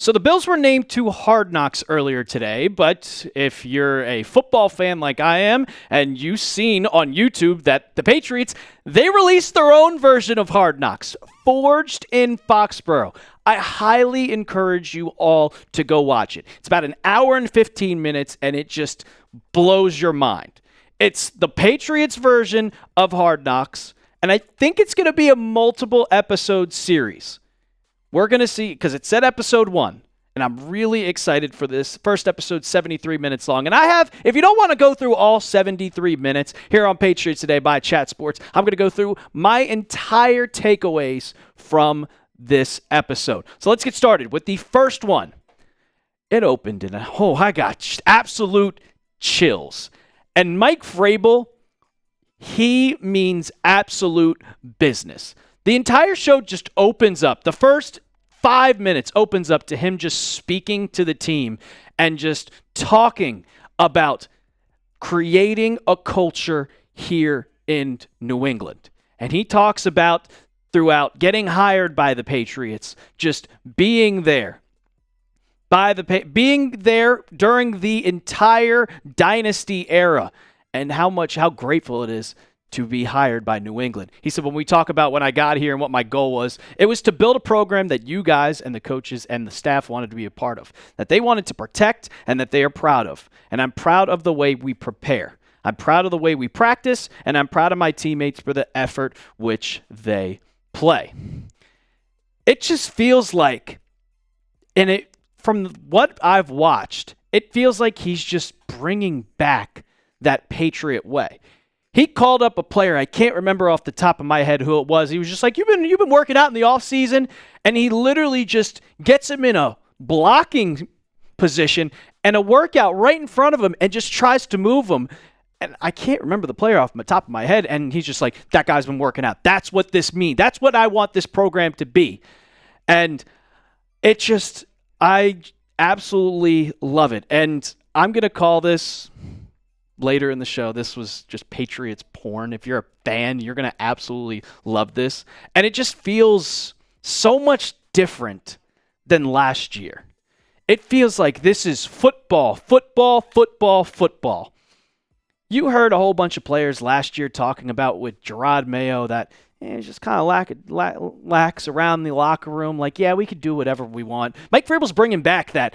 So the Bills were named to Hard Knocks earlier today, but if you're a football fan like I am, and you've seen on YouTube that the Patriots, they released their own version of Hard Knocks, Forged in Foxborough. I highly encourage you all to go watch it. It's about an hour and 15 minutes, and it just blows your mind. It's the Patriots version of Hard Knocks, and I think it's going to be a multiple episode series. We're going to see, because it said episode 1, and I'm really excited for this. First episode, 73 minutes long. And I have, if you don't want to go through all 73 minutes here on Patriots Today by Chat Sports, I'm going to go through my entire takeaways from this episode. So let's get started with the first one. It opened in I got absolute chills. And Mike Vrabel, he means absolute business. The entire show just opens up. The first 5 minutes opens up to him just speaking to the team and just talking about creating a culture here in New England. And he talks about throughout getting hired by the Patriots, just being there. Being there during the entire dynasty era and how grateful it is to be hired by New England. He said, when we talk about when I got here and what my goal was, it was to build a program that you guys and the coaches and the staff wanted to be a part of, that they wanted to protect and that they are proud of. And I'm proud of the way we prepare. I'm proud of the way we practice, and I'm proud of my teammates for the effort which they play. It just feels like, from what I've watched, it feels like he's just bringing back that Patriot way. He called up a player, I can't remember off the top of my head who it was. He was just like, you've been working out in the offseason, and he literally just gets him in a blocking position and a workout right in front of him and just tries to move him. And I can't remember the player off the top of my head, and he's just like, that guy's been working out. That's what this means. That's what I want this program to be. And I absolutely love it. And I'm going to call this later in the show, this was just Patriots porn. If you're a fan, you're going to absolutely love this. And it just feels so much different than last year. It feels like this is football, football, football, football. You heard a whole bunch of players last year talking about with Gerard Mayo that just kind of lax around the locker room. Like, yeah, we could do whatever we want. Mike Vrabel's bringing back that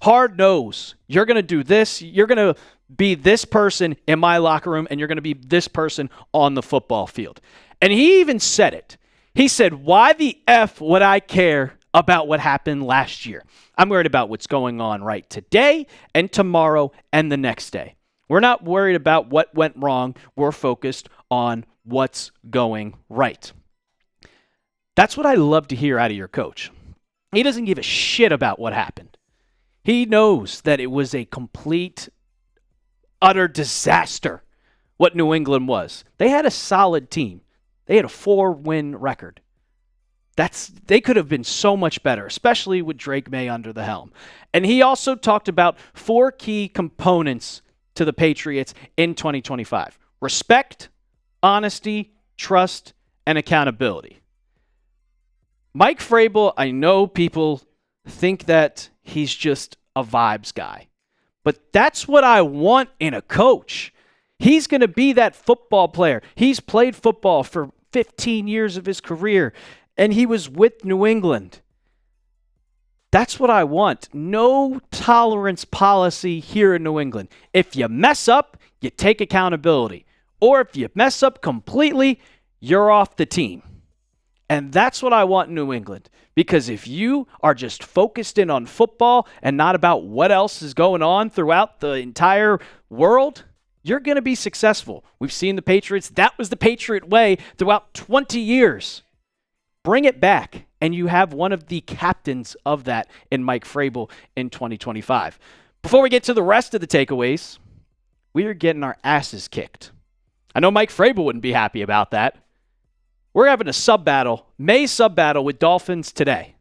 hard nose. You're going to do this. You're going to be this person in my locker room, and you're going to be this person on the football field. And he even said it. He said, why the F would I care about what happened last year? I'm worried about what's going on right today and tomorrow and the next day. We're not worried about what went wrong. We're focused on what's going right. That's what I love to hear out of your coach. He doesn't give a shit about what happened. He knows that it was a complete, utter disaster what New England was. They had a solid team. They had a 4-win record. They could have been so much better, especially with Drake May under the helm. And he also talked about 4 key components to the Patriots in 2025. Respect, honesty, trust, and accountability. Mike Vrabel, I know people think that he's just a vibes guy. But that's what I want in a coach. He's going to be that football player. He's played football for 15 years of his career, and he was with New England. That's what I want. No tolerance policy here in New England. If you mess up, you take accountability. Or if you mess up completely, you're off the team. And that's what I want in New England. Because if you are just focused in on football and not about what else is going on throughout the entire world, you're going to be successful. We've seen the Patriots. That was the Patriot way throughout 20 years. Bring it back, and you have one of the captains of that in Mike Vrabel in 2025. Before we get to the rest of the takeaways, we are getting our asses kicked. I know Mike Vrabel wouldn't be happy about that. We're having a May sub battle with Dolphins Today.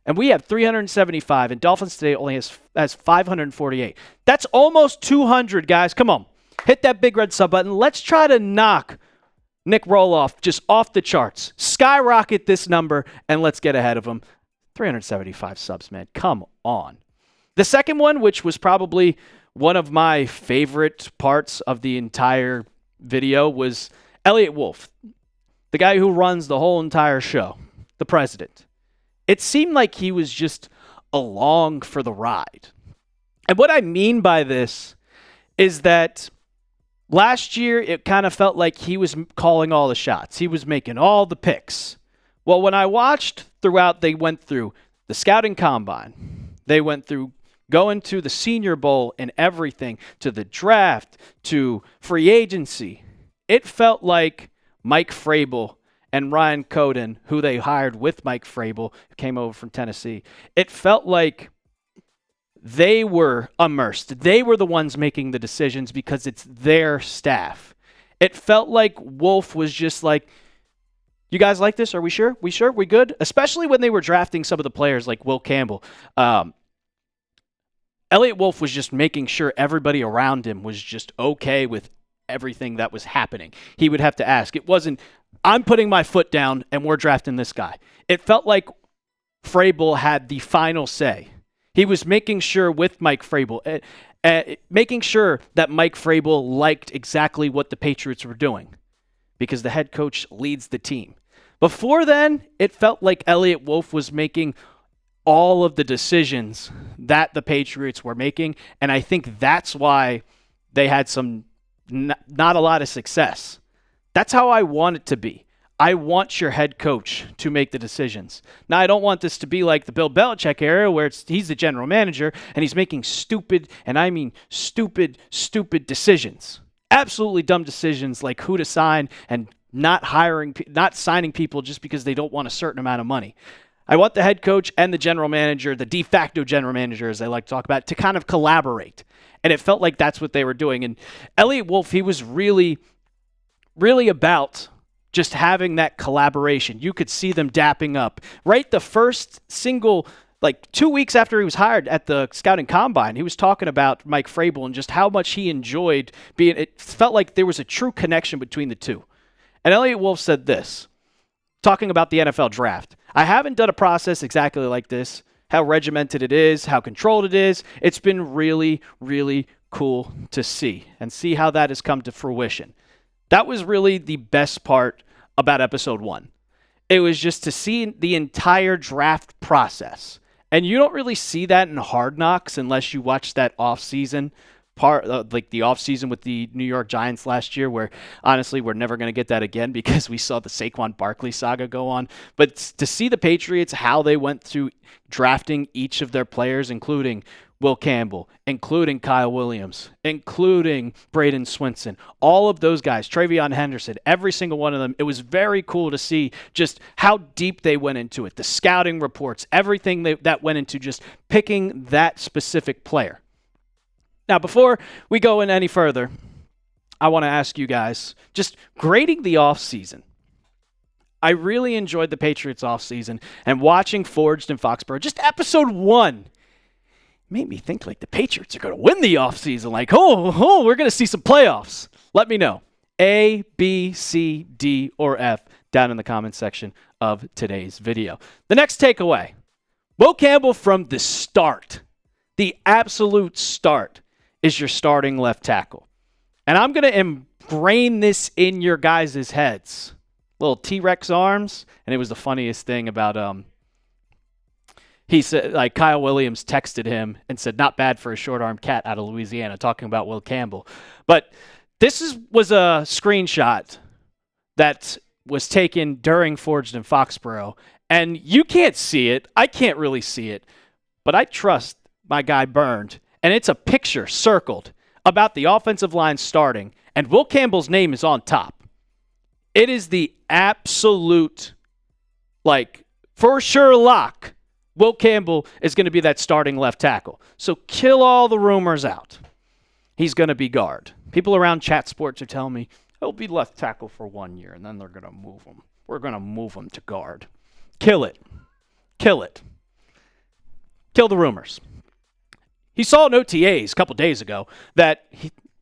And we have 375, and Dolphins Today only has 548. That's almost 200, guys. Come on. Hit that big red sub button. Let's try to knock Nick Roloff just off the charts. Skyrocket this number, and let's get ahead of him. 375 subs, man. Come on. The second one, which was probably one of my favorite parts of the entire video, was Elliot Wolf, the guy who runs the whole entire show, the president. It seemed like he was just along for the ride. And what I mean by this is that last year, it kind of felt like he was calling all the shots. He was making all the picks. Well, when I watched throughout, they went through the scouting combine. They went through going to the Senior Bowl and everything, to the draft, to free agency. It felt like Mike Vrabel and Ryan Coden, who they hired with Mike Vrabel, who came over from Tennessee. It felt like they were immersed. They were the ones making the decisions because it's their staff. It felt like Wolf was just like, you guys like this? Are we sure? We sure? We good? Especially when they were drafting some of the players like Will Campbell. Elliot Wolf was just making sure everybody around him was just okay with everything that was happening. He would have to ask. It wasn't, I'm putting my foot down and we're drafting this guy. It felt like Vrabel had the final say. He was making sure with Mike Vrabel, making sure that Mike Vrabel liked exactly what the Patriots were doing because the head coach leads the team. Before then, it felt like Elliot Wolf was making all of the decisions that the Patriots were making, and I think that's why they had not a lot of success. That's how I want it to be. I want your head coach to make the decisions. Now, I don't want this to be like the Bill Belichick era where he's the general manager and he's making stupid, and I mean stupid decisions. Absolutely dumb decisions like who to sign and not signing people just because they don't want a certain amount of money. I want the head coach and the general manager, the de facto general manager, as they like to talk about, to kind of collaborate. And it felt like that's what they were doing. And Elliot Wolf, he was really, really about just having that collaboration. You could see them dapping up. Right the first single, like 2 weeks after he was hired at the scouting combine, he was talking about Mike Vrabel and just how much he enjoyed being. It felt like there was a true connection between the two. And Elliot Wolf said this, talking about the NFL draft. I haven't done a process exactly like this, how regimented it is, how controlled it is. It's been really, really cool to see and see how that has come to fruition. That was really the best part about episode 1. It was just to see the entire draft process. And you don't really see that in Hard Knocks unless you watch that off-season part, like the offseason with the New York Giants last year, where honestly we're never going to get that again because we saw the Saquon Barkley saga go on. But to see the Patriots, how they went through drafting each of their players, including Will Campbell, including Kyle Williams, including Braden Swinson, all of those guys, Travion Henderson, every single one of them, it was very cool to see just how deep they went into it, the scouting reports, everything that went into just picking that specific player. Now, before we go in any further, I want to ask you guys, just grading the offseason. I really enjoyed the Patriots offseason and watching Forged in Foxborough. Just episode 1 made me think like the Patriots are going to win the offseason. Like, we're going to see some playoffs. Let me know. A, B, C, D, or F down in the comment section of today's video. The next takeaway, Will Campbell from the start, the absolute start, is your starting left tackle. And I'm going to ingrain this in your guys' heads. Little T-Rex arms. And it was the funniest thing about, he said, like Kyle Williams texted him and said, not bad for a short-armed cat out of Louisiana, talking about Will Campbell. But this was a screenshot that was taken during Forged in Foxborough. And you can't see it. I can't really see it. But I trust my guy Burned. And it's a picture circled about the offensive line starting, and Will Campbell's name is on top. It is the absolute, for sure lock. Will Campbell is going to be that starting left tackle. So kill all the rumors out. He's going to be guard. People around Chat Sports are telling me he'll be left tackle for 1 year, and then they're going to move him. We're going to move him to guard. Kill it. Kill it. Kill the rumors. He saw in OTAs a couple days ago that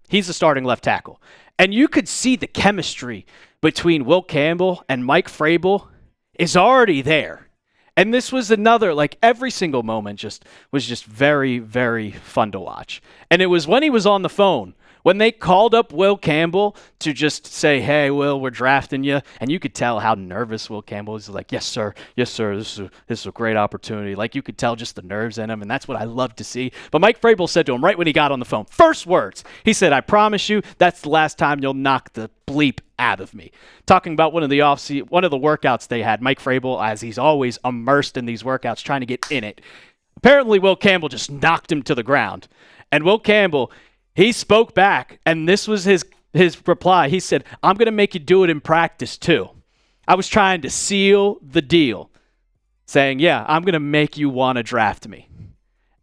he's the starting left tackle. And you could see the chemistry between Will Campbell and Mike Vrabel is already there. And this was another, like every single moment was just very, very fun to watch. And it was when he was on the phone, when they called up Will Campbell to just say, hey, Will, we're drafting you. And you could tell how nervous Will Campbell was. He's like, yes, sir. This is a great opportunity. Like you could tell just the nerves in him. And that's what I love to see. But Mike Vrabel said to him right when he got on the phone, first words, he said, I promise you that's the last time you'll knock the bleep out of me. Talking about one of the workouts they had, Mike Vrabel, as he's always immersed in these workouts, trying to get in it. Apparently, Will Campbell just knocked him to the ground. And Will Campbell, he spoke back, and this was his reply. He said, I'm going to make you do it in practice, too. I was trying to seal the deal, saying, yeah, I'm going to make you want to draft me.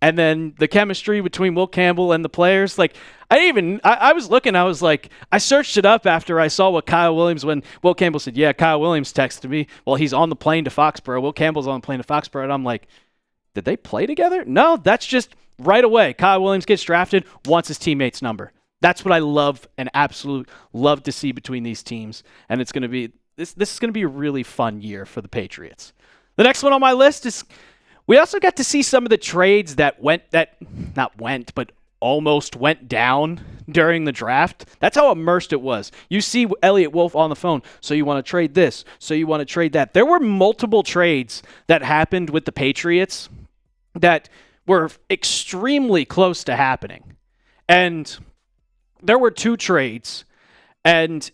And then the chemistry between Will Campbell and the players, like, I was looking, I was like, I searched it up after I saw what Kyle Williams, when Will Campbell said, yeah, Kyle Williams texted me. Well, he's on the plane to Foxborough. Will Campbell's on the plane to Foxborough. And I'm like, did they play together? No, that's just right away. Kyle Williams gets drafted, wants his teammate's number. That's what I love and absolute love to see between these teams. And it's going to be, this is going to be a really fun year for the Patriots. The next one on my list is, we also got to see some of the trades that almost went down during the draft. That's how immersed it was. You see Elliot Wolf on the phone, so you want to trade this, so you want to trade that. There were multiple trades that happened with the Patriots that were extremely close to happening. And there were two trades, and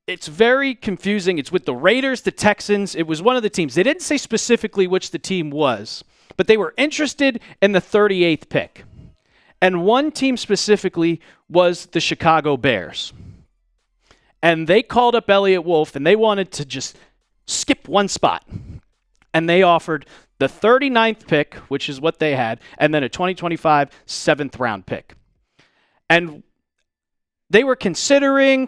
it's very confusing. It's with the Raiders, the Texans. It was one of the teams. They didn't say specifically which the team was, but they were interested in the 38th pick. And one team specifically was the Chicago Bears. And they called up Elliot Wolf, and they wanted to just skip one spot. And they offered the 39th pick, which is what they had, and then a 2025 7th round pick. And they were considering,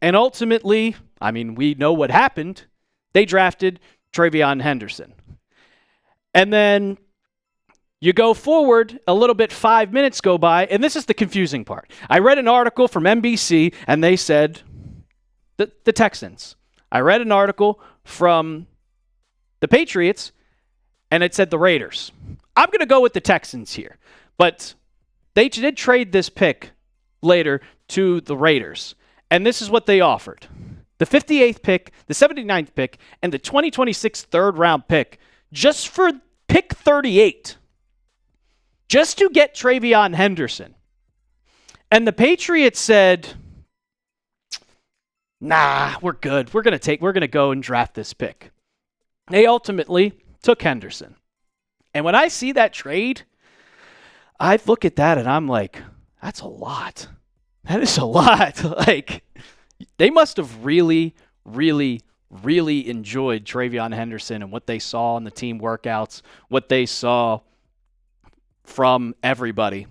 and ultimately, I mean, we know what happened. They drafted Travion Henderson. And then you go forward a little bit, 5 minutes go by, and this is the confusing part. I read an article from NBC, and they said the Texans. I read an article from the Patriots, and it said the Raiders. I'm going to go with the Texans here. But they did trade this pick later to the Raiders. And this is what they offered. The 58th pick, the 79th pick, and the 2026 third round pick just for pick 38. Just to get Travion Henderson. And the Patriots said, nah, we're good. We're going to go and draft this pick. They ultimately took Henderson. And when I see that trade, I look at that and I'm like, that's a lot. That is a lot. Like, they must have really, really, really enjoyed Travion Henderson and what they saw in the team workouts, what they saw from everybody.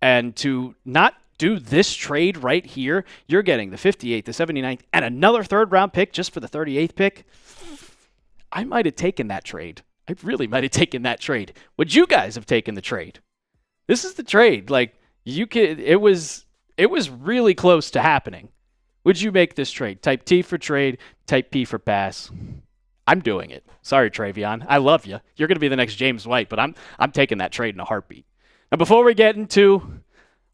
And to not do this trade right here, you're getting the 58th, the 79th, and another third round pick just for the 38th pick. I might have taken that trade. I really might have taken that trade. Would you guys have taken the trade? This is the trade. Like, it was really close to happening. Would you make this trade? Type T for trade, type P for pass. I'm doing it. Sorry, Travion. I love you. You're going to be the next James White, but I'm taking that trade in a heartbeat. Now, before we get into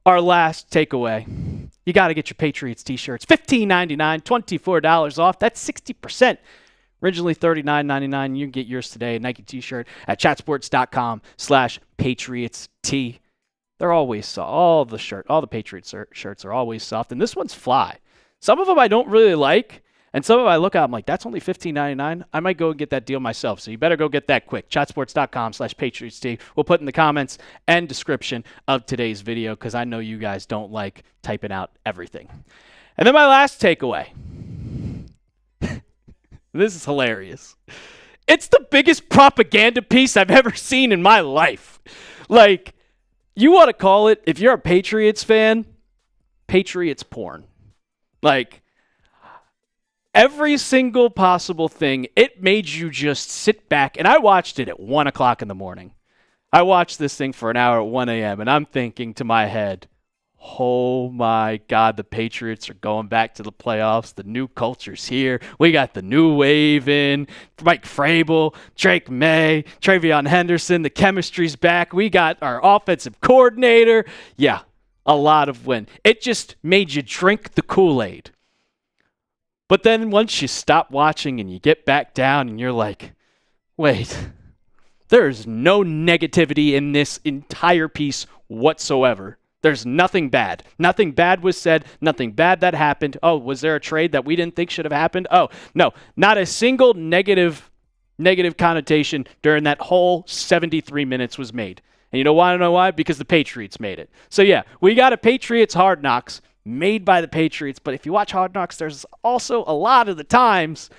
our last takeaway, you got to get your Patriots t-shirts. $15.99, $24 off. That's 60%. Originally $39.99. You can get yours today, a Nike t-shirt at chatsports.com/PatriotsT. They're always soft. All the Patriots shirts are always soft, and this one's fly. Some of them I don't really like, and some of them I look at, I'm like, that's only $15.99. I might go and get that deal myself, so you better go get that quick. Chatsports.com/PatriotsT. We'll put in the comments and description of today's video because I know you guys don't like typing out everything. And then my last takeaway. This is hilarious. It's the biggest propaganda piece I've ever seen in my life. Like, you want to call it, if you're a Patriots fan, Patriots porn. Like, every single possible thing, it made you just sit back. And I watched it at 1 o'clock in the morning. I watched this thing for an hour at 1 a.m. And I'm thinking to my head, Oh my God, the Patriots are going back to the playoffs. The new culture's here. We got the new wave in. Mike Vrabel, Drake May, Travion Henderson. The chemistry's back. We got our offensive coordinator. Yeah, a lot of win. It just made you drink the Kool-Aid. But then once you stop watching and you get back down and you're like, wait, there's no negativity in this entire piece whatsoever. There's nothing bad. Nothing bad was said. Nothing bad that happened. Oh, was there a trade that we didn't think should have happened? Oh, no. Not a single negative connotation during that whole 73 minutes was made. And you want to know why? Because the Patriots made it. So, yeah, we got a Patriots Hard Knocks made by the Patriots. But if you watch Hard Knocks, there's also a lot of the times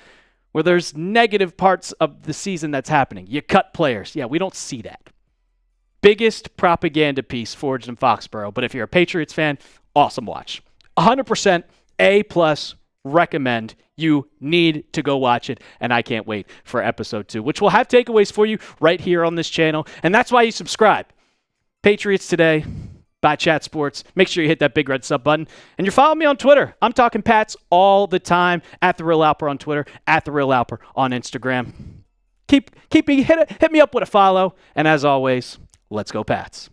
where there's negative parts of the season that's happening. You cut players. Yeah, we don't see that. Biggest propaganda piece forged in Foxborough. But if you're a Patriots fan, awesome watch. 100% A+, recommend. You need to go watch it. And I can't wait for episode 2, which will have takeaways for you right here on this channel. And that's why you subscribe. Patriots Today by Chat Sports. Make sure you hit that big red sub button. And you're following me on Twitter. I'm talking Pats all the time. @TheRealAlper on Twitter. @TheRealAlper on Instagram. Hit me up with a follow. And as always, let's go Pats.